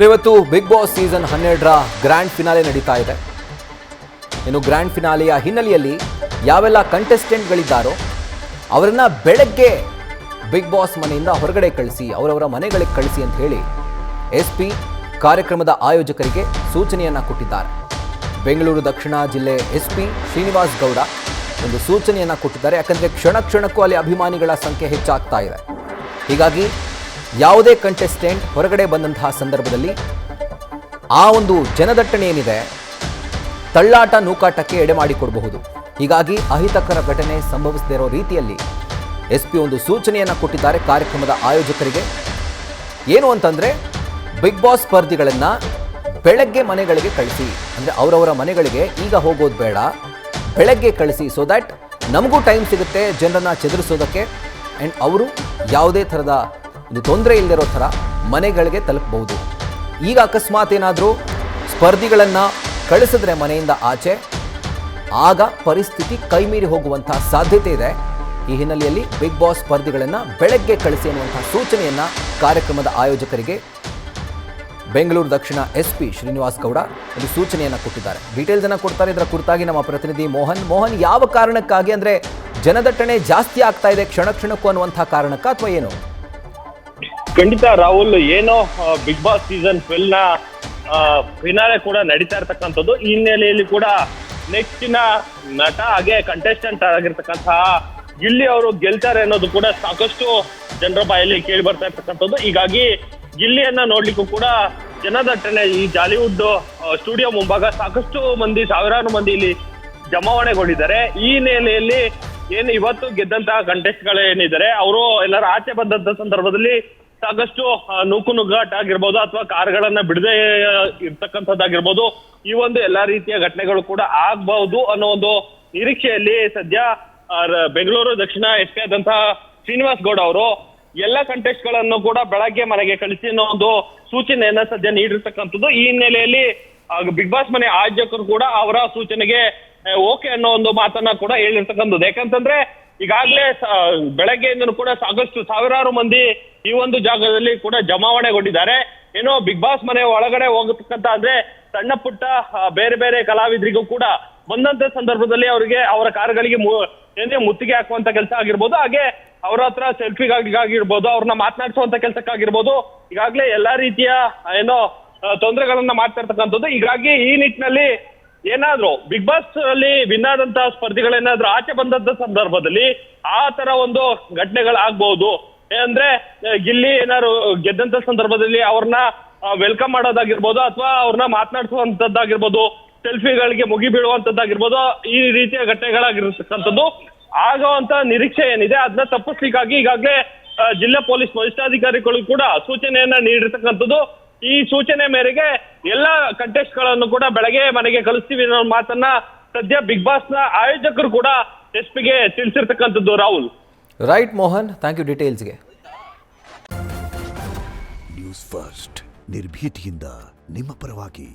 ಇವತ್ತು big boss season 12ರ grand finale ನಡೀತಾ ಇದೆ. ಇನ್ನು ಗ್ರ್ಯಾಂಡ್ ಫಿನಾಲೆಯ ಹಿನ್ನೆಲೆಯಲ್ಲಿ ಯಾವೆಲ್ಲ ಕಂಟೆಸ್ಟೆಂಟ್ಗಳಿದ್ದಾರೋ ಅವರನ್ನ ಬೆಳಗ್ಗೆ ಬಿಗ್ ಬಾಸ್ ಮನೆಯಿಂದ ಹೊರಗಡೆ ಕಳಿಸಿ, ಅವರವರ ಮನೆಗಳಿಗೆ ಕಳಿಸಿ ಅಂತ ಹೇಳಿ SP ಕಾರ್ಯಕ್ರಮದ ಆಯೋಜಕರಿಗೆ ಸೂಚನೆಯನ್ನ ಕೊಟ್ಟಿದ್ದಾರೆ. ಬೆಂಗಳೂರು ದಕ್ಷಿಣ ಜಿಲ್ಲೆ SP ಶ್ರೀನಿವಾಸ್ ಗೌಡ ಒಂದು ಸೂಚನೆಯನ್ನ ಕೊಟ್ಟಿದ್ದಾರೆ. ಯಾಕಂದ್ರೆ ಕ್ಷಣ ಕ್ಷಣಕ್ಕೂ ಅಲ್ಲಿ ಅಭಿಮಾನಿಗಳ ಸಂಖ್ಯೆ ಹೆಚ್ಚಾಗ್ತಾ ಇದೆ. ಹೀಗಾಗಿ ಯಾವುದೇ ಕಂಟೆಸ್ಟೆಂಟ್ ಹೊರಗಡೆ ಬಂದಂತಹ ಸಂದರ್ಭದಲ್ಲಿ ಆ ಒಂದು ಜನದಟ್ಟಣೆ ಏನಿದೆ ತಳ್ಳಾಟ ನೂಕಾಟಕ್ಕೆ ಎಡೆ ಮಾಡಿಕೊಡಬಹುದು. ಹೀಗಾಗಿ ಅಹಿತಕರ ಘಟನೆ ಸಂಭವಿಸದೇ ಇರೋ ರೀತಿಯಲ್ಲಿ SP ಒಂದು ಸೂಚನೆಯನ್ನ ಕೊಟ್ಟಿದ್ದಾರೆ ಕಾರ್ಯಕ್ರಮದ ಆಯೋಜಕರಿಗೆ. ಏನು ಅಂತಂದ್ರೆ ಬಿಗ್ ಬಾಸ್ ಸ್ಪರ್ಧಿಗಳನ್ನ ಬೆಳಗ್ಗೆ ಮನೆಗಳಿಗೆ ಕಳಿಸಿ, ಅಂದ್ರೆ ಅವರವರ ಮನೆಗಳಿಗೆ ಈಗ ಹೋಗೋದು ಬೇಡ, ಬೆಳಗ್ಗೆ ಕಳಿಸಿ. ಸೊ ದ್ಯಾಟ್ ನಮಗೂ ಟೈಮ್ ಸಿಗುತ್ತೆ ಜನರನ್ನ ಚದುರಿಸೋದಕ್ಕೆ ಆ್ಯಂಡ್ ಅವರು ಯಾವುದೇ ಥರದ ಒಂದು ತೊಂದರೆ ಇಲ್ಲದಿರೋ ಥರ ಮನೆಗಳಿಗೆ ತಲುಪಬಹುದು. ಈಗ ಅಕಸ್ಮಾತ್ ಏನಾದರೂ ಸ್ಪರ್ಧಿಗಳನ್ನು ಕಳಿಸಿದ್ರೆ ಮನೆಯಿಂದ ಆಚೆ, ಆಗ ಪರಿಸ್ಥಿತಿ ಕೈಮೀರಿ ಹೋಗುವಂಥ ಸಾಧ್ಯತೆ ಇದೆ. ಈ ಹಿನ್ನೆಲೆಯಲ್ಲಿ ಬಿಗ್ ಬಾಸ್ ಸ್ಪರ್ಧಿಗಳನ್ನು ಬೆಳಗ್ಗೆ ಕಳಿಸಿ ಅನ್ನುವಂಥ ಸೂಚನೆಯನ್ನು ಕಾರ್ಯಕ್ರಮದ ಆಯೋಜಕರಿಗೆ ಬೆಂಗಳೂರು ದಕ್ಷಿಣ SP ಶ್ರೀನಿವಾಸ್ ಗೌಡ ಒಂದು ಸೂಚನೆಯನ್ನು ಕೊಟ್ಟಿದ್ದಾರೆ. ಡೀಟೇಲ್ಸ್ ಅನ್ನು ಕೊಡ್ತಾರೆ. ಇದರ ಕುರಿತಾಗಿ ನಮ್ಮ ಪ್ರತಿನಿಧಿ ಮೋಹನ್, ಯಾವ ಕಾರಣಕ್ಕಾಗಿ, ಅಂದ್ರೆ ಜನದಟ್ಟಣೆ ಜಾಸ್ತಿ ಆಗ್ತಾ ಇದೆ ಕ್ಷಣ ಕ್ಷಣಕ್ಕೂ ಅನ್ನುವಂಥ ಕಾರಣಕ್ಕ ಅಥವಾ ಏನು? ಖಂಡಿತ ರಾಹುಲ್, ಏನೋ ಬಿಗ್ ಬಾಸ್ ಸೀಸನ್ 12ನ ಫಿನಾಲೆ ಕೂಡ ನಡೀತಾ ಇರ್ತಕ್ಕಂಥದ್ದು. ಈ ಹಿನ್ನೆಲೆಯಲ್ಲಿ ಕೂಡ ನೆಕ್ಸ್ಟಿನ ನಟ ಹಾಗೆ ಕಂಟೆಸ್ಟೆಂಟ್ ಆಗಿರ್ತಕ್ಕಂತಹ ಗಿಲ್ಲಿ ಅವರು ಗೆಲ್ತಾರೆ ಅನ್ನೋದು ಕೂಡ ಸಾಕಷ್ಟು ಜನರ ಬಾಯಲ್ಲಿ ಕೇಳಿ ಬರ್ತಾ ಇರ್ತಕ್ಕಂಥದ್ದು. ಹೀಗಾಗಿ ಗಿಲ್ಲಿಯನ್ನ ನೋಡ್ಲಿಕ್ಕೂ ಕೂಡ ಜನದಟ್ಟಣೆ ಈ ಜಾಲಿವುಡ್ ಸ್ಟುಡಿಯೋ ಮುಂಭಾಗ ಸಾಕಷ್ಟು ಮಂದಿ, ಸಾವಿರಾರು ಮಂದಿ ಇಲ್ಲಿ ಜಮಾವಣೆಗೊಂಡಿದ್ದಾರೆ. ಈ ಹಿನ್ನೆಲೆಯಲ್ಲಿ ಏನು ಇವತ್ತು ಗೆದ್ದಂತಹ ಕಂಟೆಸ್ಟ್ಗಳು ಏನಿದ್ದಾರೆ ಅವರು ಎಲ್ಲರ ಆಚೆ ಬಂದಂತ ಸಂದರ್ಭದಲ್ಲಿ ಸಾಕಷ್ಟು ನುಗ್ಗಾಟ ಆಗಿರ್ಬೋದು ಅಥವಾ ಕಾರ್ಗಳನ್ನ ಬಿಡದೆ ಇರ್ತಕ್ಕಂಥದ್ದಾಗಿರ್ಬೋದು, ಈ ಒಂದು ಎಲ್ಲಾ ರೀತಿಯ ಘಟನೆಗಳು ಕೂಡ ಆಗ್ಬಹುದು ಅನ್ನೋ ಒಂದು ನಿರೀಕ್ಷೆಯಲ್ಲಿ ಸದ್ಯ ಬೆಂಗಳೂರು ದಕ್ಷಿಣ SP ಆದಂತಹ ಶ್ರೀನಿವಾಸ್ ಗೌಡ ಅವರು ಎಲ್ಲ ಕಂಟೆಸ್ಟ್ಗಳನ್ನು ಕೂಡ ಬೆಳಗ್ಗೆ ಮನೆಗೆ ಕಳಿಸಿ ಅನ್ನೋ ಒಂದು ಸೂಚನೆಯನ್ನ ಸದ್ಯ ನೀಡಿರ್ತಕ್ಕಂಥದ್ದು. ಈ ಹಿನ್ನೆಲೆಯಲ್ಲಿ ಬಿಗ್ ಬಾಸ್ ಮನೆ ಆಯೋಜಕರು ಕೂಡ ಅವರ ಸೂಚನೆಗೆ ಓಕೆ ಅನ್ನೋ ಒಂದು ಮಾತನ್ನ ಕೂಡ ಹೇಳಿರ್ತಕ್ಕಂಥದ್ದು. ಯಾಕಂತಂದ್ರೆ ಈಗಾಗಲೇ ಬೆಳಗ್ಗೆಯಿಂದನೂ ಕೂಡ ಸಾಕಷ್ಟು ಸಾವಿರಾರು ಮಂದಿ ಈ ಒಂದು ಜಾಗದಲ್ಲಿ ಕೂಡ ಜಮಾವಣೆಗೊಂಡಿದ್ದಾರೆ. ಏನೋ ಬಿಗ್ ಬಾಸ್ ಮನೆ ಒಳಗಡೆ ಹೋಗತಕ್ಕಂತ ಅಂದ್ರೆ ಸಣ್ಣ ಪುಟ್ಟ ಬೇರೆ ಬೇರೆ ಕಲಾವಿದರಿಗೂ ಕೂಡ ಬಂದಂತ ಸಂದರ್ಭದಲ್ಲಿ ಅವರಿಗೆ ಅವರ ಕಾರುಗಳಿಗೆ ಮುತ್ತಿಗೆ ಹಾಕುವಂತ ಕೆಲಸ ಆಗಿರ್ಬೋದು, ಹಾಗೆ ಅವರ ಹತ್ರ ಸೆಲ್ಫಿಗಾಗಿರ್ಬೋದು, ಅವ್ರನ್ನ ಮಾತನಾಡಿಸುವಂತ ಕೆಲಸಕ್ಕಾಗಿರ್ಬೋದು, ಈಗಾಗಲೇ ಎಲ್ಲಾ ರೀತಿಯ ಏನೋ ತೊಂದರೆಗಳನ್ನ ಮಾಡ್ತಾ ಇರ್ತಕ್ಕಂಥದ್ದು. ಹೀಗಾಗಿ ಈ ನಿಟ್ಟಿನಲ್ಲಿ ಏನಾದ್ರು ಬಿಗ್ ಬಾಸ್ ಅಲ್ಲಿ ವಿನ್ ಆದಂತಹ ಸ್ಪರ್ಧಿಗಳೇನಾದ್ರೂ ಆಚೆ ಬಂದಂತ ಸಂದರ್ಭದಲ್ಲಿ ಆ ತರ ಒಂದು ಘಟನೆಗಳಾಗಬಹುದು. ಅಂದ್ರೆ ಗಿಲ್ಲಿ ಏನಾದ್ರು ಗೆದ್ದಂತ ಸಂದರ್ಭದಲ್ಲಿ ಅವ್ರನ್ನ ವೆಲ್ಕಮ್ ಮಾಡೋದಾಗಿರ್ಬೋದು ಅಥವಾ ಅವ್ರನ್ನ ಮಾತನಾಡಿಸುವಂತದ್ದಾಗಿರ್ಬೋದು, ಸೆಲ್ಫಿಗಳಿಗೆ ಮುಗಿ ಬೀಳುವಂತದ್ದಾಗಿರ್ಬೋದು, ಈ ರೀತಿಯ ಘಟನೆಗಳಾಗಿರ್ತಕ್ಕಂಥದ್ದು ಆಗುವಂತ ನಿರೀಕ್ಷೆ ಏನಿದೆ ಅದನ್ನ ತಪ್ಪಿಸ್ಲಿಕ್ಕಾಗಿ ಈಗಾಗಲೇ ಜಿಲ್ಲಾ ಪೊಲೀಸ್ ವರಿಷ್ಠಾಧಿಕಾರಿಗಳು ಕೂಡ ಸೂಚನೆಯನ್ನ ನೀಡಿರ್ತಕ್ಕಂಥದ್ದು. ಈ ಸೂಚನೆ ಮೇರೆಗೆ ಎಲ್ಲಾ ಕಂಟೆಸ್ಟ್ಗಳನ್ನು ಕೂಡ ಬೆಳಗ್ಗೆ ಮನೆಗೆ ಕಳಿಸ್ತೀವಿ ಅನ್ನೋ ಮಾತನ್ನ ಸದ್ಯ ಬಿಗ್ ಬಾಸ್ ನ ಆಯೋಜಕರು ಕೂಡ SPಗೆ ತಿಳಿಸಿರ್ತಕ್ಕಂಥದ್ದು. Rahul. Right Mohan, thank you ಡೀಟೇಲ್ಸ್ಗೆ. ನ್ಯೂಸ್ ಫಸ್ಟ್ ನಿರ್ಭೀತಿಯಿಂದ ನಿಮ್ಮ ಪರವಾಗಿ.